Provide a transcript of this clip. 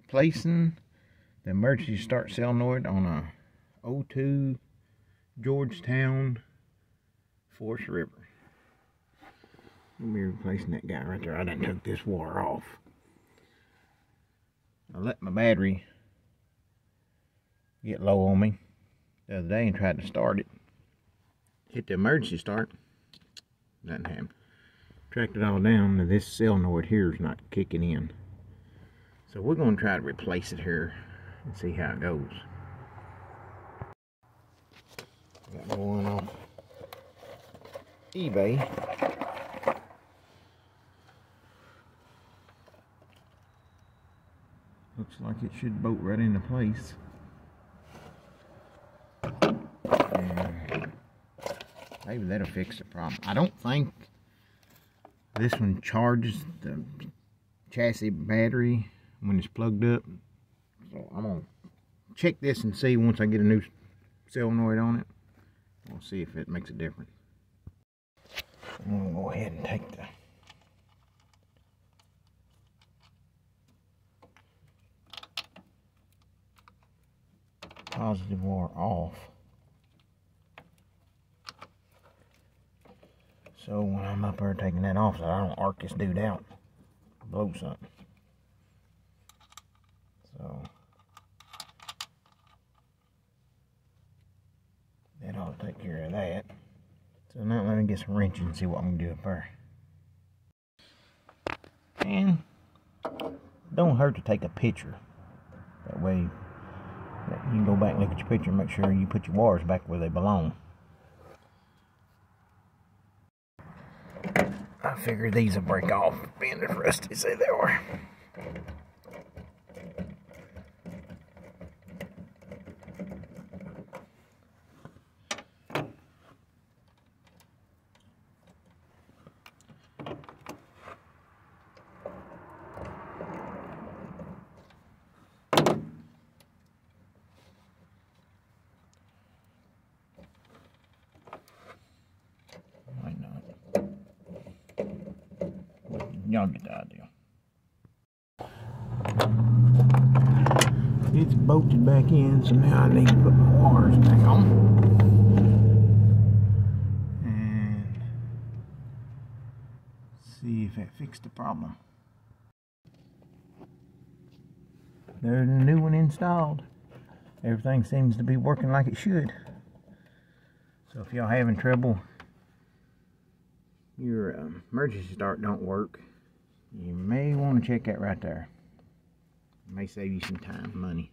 replacing the emergency start solenoid on a 02 Georgetown Forest River. We'll be replacing that guy right there. I done took this wire off. I let my battery get low on me the other day and tried to start it. Hit the emergency start. Nothing happened. Tracked it all down, and this solenoid here is not kicking in. So we're going to try to replace it here and see how it goes. Got one off eBay. Looks like it should bolt right into place. And maybe that'll fix the problem. I don't think this one charges the chassis battery when it's plugged up. So I'm going to check this and see once I get a new solenoid on it. We'll see if it makes a difference. I'm going to go ahead and take the positive wire off. So when I'm up there taking that off, so I don't arc this dude out, blow something. So that ought to take care of that. So now let me get some wrenches and see what I'm gonna do up there. And don't hurt to take a picture. That way you can go back and look at your picture and make sure you put your wires back where they belong. I figured these will break off, being as rusty as they were. Y'all get the idea. It's bolted back in, so now I need to put my wires back on. And see if that fixed the problem. There's a new one installed. Everything seems to be working like it should. So if y'all having trouble, your emergency start don't work, you may want to check that right there. It may save you some time and money.